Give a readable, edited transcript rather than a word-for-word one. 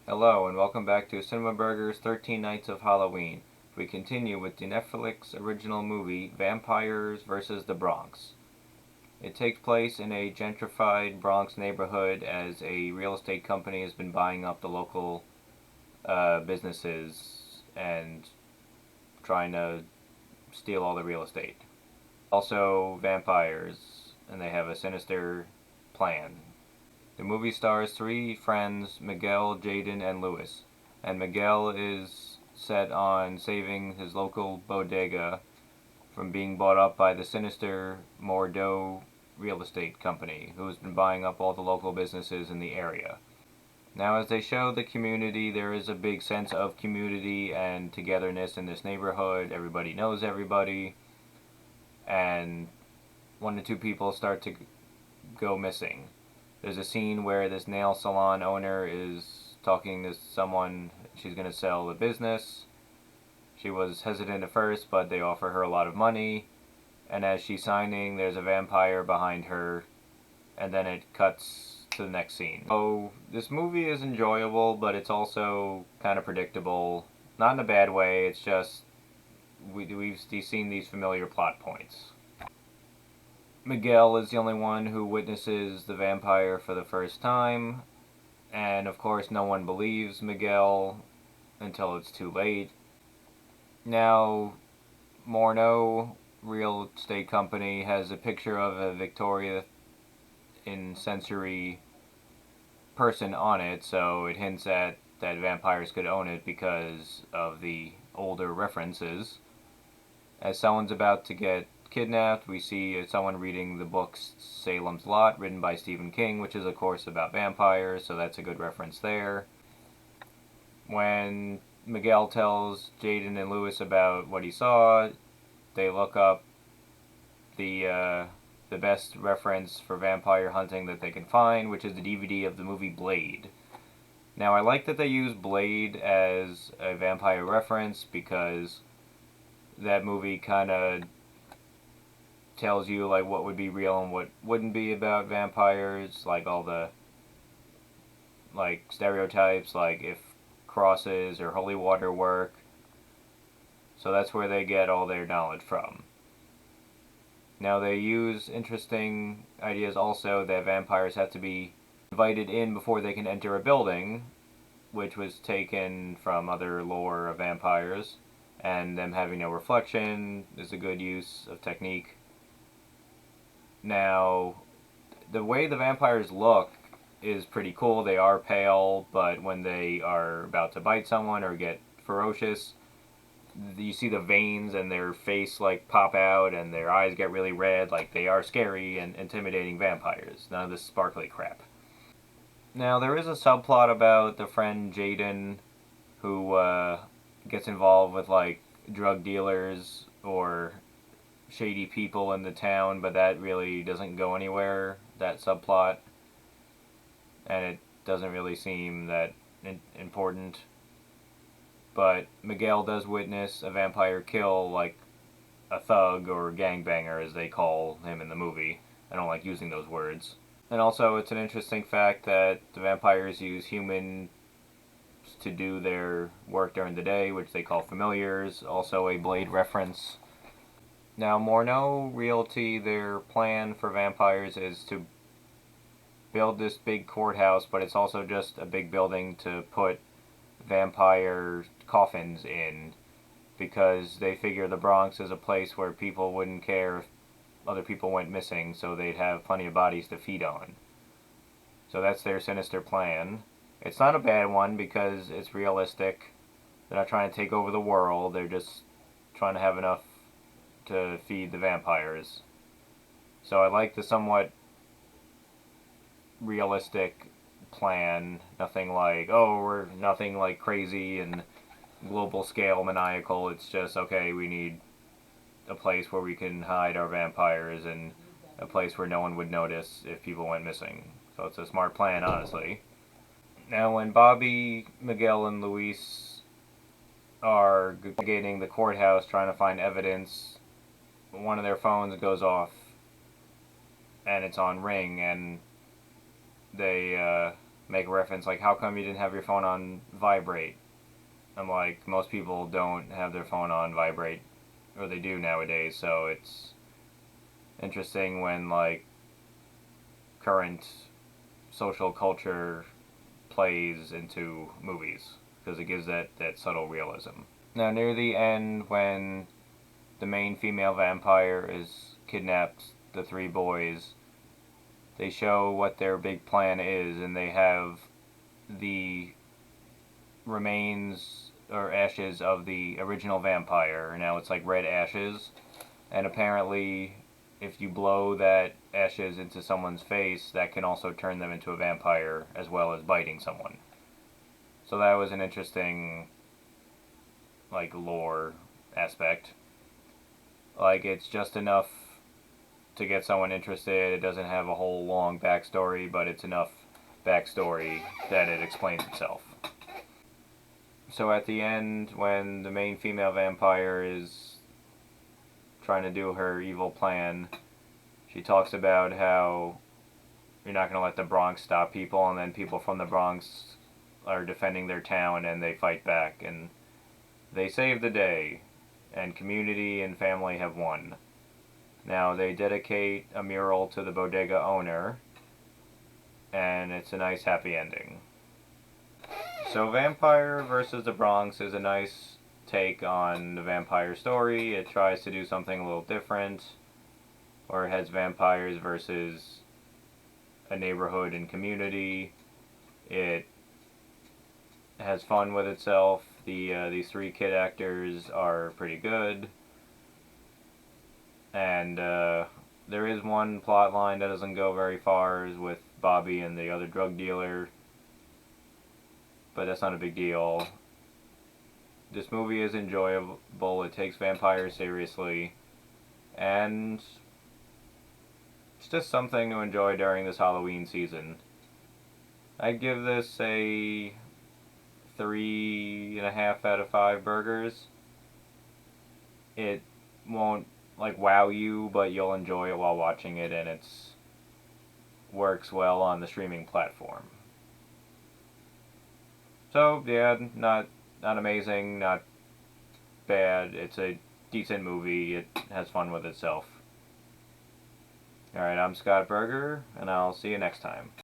Hello and welcome back to CinemaBurger's 13 Nights of Halloween. We continue with the Netflix original movie Vampires vs. the Bronx. It takes place in a gentrified Bronx neighborhood as a real estate company has been buying up the local businesses and trying to steal all the real estate. Also vampires, and they have a sinister plan. The movie stars three friends, Miguel, Jaden, and Louis. And Miguel is set on saving his local bodega from being bought up by the sinister Mordeaux real estate company, who has been buying up all the local businesses in the area. Now, as they show the community, there is a big sense of community and togetherness in this neighborhood. Everybody knows everybody, and one or two people start to go missing. There's a scene where this nail salon owner is talking to someone. She's going to sell the business. She was hesitant at first, but they offer her a lot of money. And as she's signing, there's a vampire behind her. And then it cuts to the next scene. So this movie is enjoyable, but it's also kind of predictable. Not in a bad way, it's just we've seen these familiar plot points. Miguel is the only one who witnesses the vampire for the first time, and of course no one believes Miguel until it's too late. Now, Morneau real estate company has a picture of a Victoria in sensory person on it, so it hints at that vampires could own it because of the older references. As someone's about to get kidnapped, we see someone reading the book Salem's Lot, written by Stephen King, which is of course about vampires, so that's a good reference there. When Miguel tells Jaden and Louis about what he saw, they look up the best reference for vampire hunting that they can find, which is the DVD of the movie Blade. Now, I like that they use Blade as a vampire reference because that movie kind of tells you like what would be real and what wouldn't be about vampires, like all the like stereotypes, like if crosses or holy water work. So that's where they get all their knowledge from. Now, they use interesting ideas also that vampires have to be invited in before they can enter a building, which was taken from other lore of vampires, and them having no reflection is a good use of technique. Now, the way the vampires look is pretty cool. They are pale, but when they are about to bite someone or get ferocious, you see the veins in their face like pop out and their eyes get really red. Like, they are scary and intimidating vampires. None of this sparkly crap. Now, there is a subplot about the friend Jaden who gets involved with like drug dealers or shady people in the town, but that really doesn't go anywhere, that subplot, and it doesn't really seem that important. But Miguel does witness a vampire kill like a thug or gangbanger, as they call him in the movie. I don't like using those words. And also, it's an interesting fact that the vampires use humans to do their work during the day, which they call familiars, also a Blade reference. Now, Morneau Realty, their plan for vampires is to build this big courthouse, but it's also just a big building to put vampire coffins in, because they figure the Bronx is a place where people wouldn't care if other people went missing, so they'd have plenty of bodies to feed on. So that's their sinister plan. It's not a bad one because it's realistic. They're not trying to take over the world, they're just trying to have enough to feed the vampires. So I like the somewhat realistic plan. Nothing like, oh, we're nothing like crazy and global scale maniacal. It's just, okay, we need a place where we can hide our vampires and a place where no one would notice if people went missing. So it's a smart plan, honestly. Now, when Bobby, Miguel, and Luis are investigating the courthouse trying to find evidence, one of their phones goes off and it's on ring, and they make a reference like, how come you didn't have your phone on vibrate? I'm like, most people don't have their phone on vibrate, or they do nowadays, so it's interesting when, like, current social culture plays into movies, because it gives that subtle realism. Now, near the end, when the main female vampire is kidnapped the three boys, they show what their big plan is, and they have the remains or ashes of the original vampire. Now it's like red ashes, and apparently if you blow that ashes into someone's face, that can also turn them into a vampire as well as biting someone. So that was an interesting, like, lore aspect. Like, it's just enough to get someone interested. It doesn't have a whole long backstory, but it's enough backstory that it explains itself. So at the end, when the main female vampire is trying to do her evil plan, she talks about how you're not going to let the Bronx stop people, and then people from the Bronx are defending their town and they fight back and they save the day, and community and family have won. Now they dedicate a mural to the bodega owner, and it's a nice happy ending. So Vampire versus the Bronx is a nice take on the vampire story. It tries to do something a little different, or it has vampires versus a neighborhood and community. It has fun with itself. These three kid actors are pretty good, and there is one plot line that doesn't go very far, is with Bobby and the other drug dealer, but that's not a big deal. This movie is enjoyable. It takes vampires seriously, and it's just something to enjoy during this Halloween season. I'd give this a 3.5 out of 5 burgers. It won't, like, wow you, but you'll enjoy it while watching it, and it's works well on the streaming platform. So yeah, not amazing, not bad. It's a decent movie. It has fun with itself. Alright, I'm Scott Burger, and I'll see you next time.